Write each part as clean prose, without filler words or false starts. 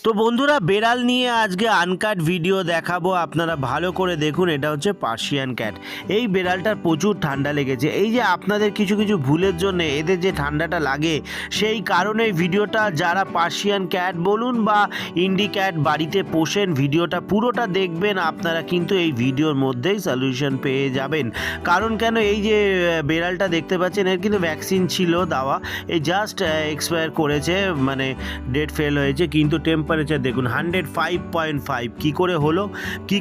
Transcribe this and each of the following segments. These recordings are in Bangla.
তো বন্ধুরা বেড়াল নিয়ে আজকে আনকাট ভিডিও দেখাবো, আপনারা ভালো করে দেখুন। এটা হচ্ছে পার্সিয়ান ক্যাট। এই বেড়ালটার প্রচুর ঠান্ডা লেগেছে। এই যে আপনাদের কিছু কিছু ভুলের জন্য এদের যে ঠান্ডাটা লাগে, সেই কারণে ভিডিওটা যারা পার্সিয়ান ক্যাট বলুন বা ইন্ডি ক্যাট বাড়িতে পোষেন, ভিডিওটা পুরোটা দেখবেন। আপনারা কিন্তু এই ভিডিওর মধ্যেই সলিউশন পেয়ে যাবেন। কারণ কেন, এই যে বেড়ালটা দেখতে পাচ্ছেন এর কিন্তু ভ্যাকসিন ছিল দেওয়া, এই জাস্ট এক্সপায়ার করেছে, মানে ডেট ফেল হয়েছে। কিন্তু টেম্পারেচার দেখুন 105.5। কী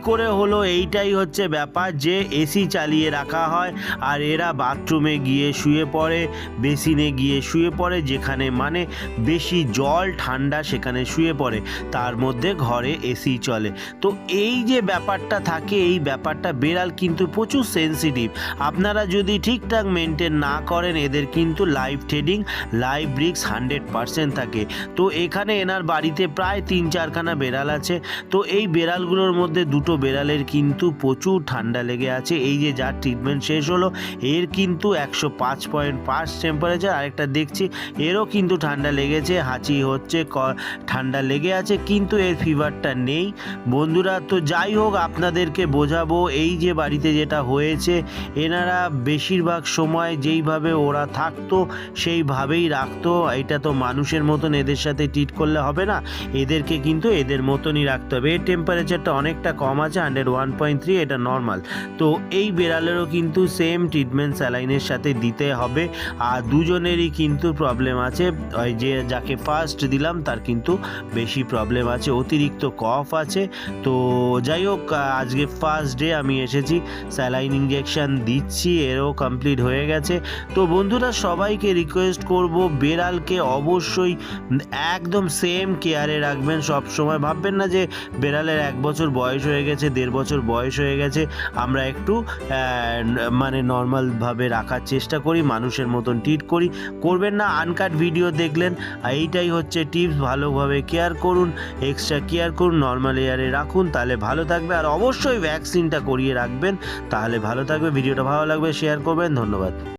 করে হলো এইটাই হচ্ছে ব্যাপার, যে এসি চালিয়ে রাখা হয় আর এরা বাথরুমে গিয়ে শুয়ে পড়ে, বেসিনে গিয়ে শুয়ে পড়ে, যেখানে মানে বেশি জল ঠান্ডা সেখানে শুয়ে পড়ে, তার মধ্যে ঘরে এসি চলে। তো এই যে ব্যাপারটা থাকে, এই ব্যাপারটা বেড়াল কিন্তু প্রচুর সেন্সিটিভ। আপনারা যদি ঠিকঠাক মেনটেন না করেন, এদের কিন্তু লাইফ থ্রেডিং, লাইফ রিস্ক 100% থাকে। তো এখানে এনার বাড়িতে প্রায় 3-4খানা বেড়াল আছে। তো এই বেড়ালগুলোর মধ্যে দুটো বেড়ালের কিন্তু প্রচুর ঠান্ডা লেগে আছে। এই যে যার ট্রিটমেন্ট শেষ হলো, এর কিন্তু 105.5 টেম্পারেচার। আরেকটা দেখছি এরও কিন্তু ঠান্ডা লেগেছে, হাঁচি হচ্ছে, ঠান্ডা লেগে আছে, কিন্তু এর ফিভারটা নেই বন্ধুরা। তো যাই হোক, আপনাদেরকে বোঝাবো এই যে বাড়িতে যেটা হয়েছে, এনারা বেশিরভাগ সময় যেইভাবে ওরা থাকতো সেইভাবেই রাখতো। এটা তো মানুষের মতন এদের সাথে ট্রিট করলে হবে না, এদেরকে কিন্তু এদের মতনই রাখতে হবে। এর টেম্পারেচারটা অনেকটা কম আছে, 101.3, এটা নর্মাল। তো এই বেড়ালেরও কিন্তু সেম ট্রিটমেন্ট স্যালাইনের সাথে দিতে হবে। আর দুজনেরই কিন্তু প্রবলেম আছে। ওই যে যাকে ফার্স্ট দিলাম তার কিন্তু বেশি প্রবলেম আছে, অতিরিক্ত কফ আছে। তো যাই হোক, আজকে ফার্স্ট ডে আমি এসেছি, স্যালাইন ইঞ্জেকশন দিচ্ছি, এরও কমপ্লিট হয়ে গেছে। তো বন্ধুরা সবাইকে রিকোয়েস্ট করব, বেড়ালকে অবশ্যই একদম সেম কেয়ারে রাখবেন। সব সময় ভাববেন না যে বেড়ালের 1 বছর বয়স হয়ে গেছে, 1.5 বছর বয়স হয়ে গেছে, আমরা একটু মানে নর্মালভাবে রাখার চেষ্টা করি, মানুষের মতন ট্রিট করি। করবেন না। আনকাট ভিডিও দেখলেন, এইটাই হচ্ছে টিপস। ভালোভাবে কেয়ার করুন, এক্সট্রা কেয়ার করুন, নর্মাল এয়ারে রাখুন, তাহলে ভালো থাকবে। আর অবশ্যই ভ্যাকসিনটা করিয়ে রাখবেন, তাহলে ভালো থাকবে। ভিডিওটা ভালো লাগবে শেয়ার করবেন। ধন্যবাদ।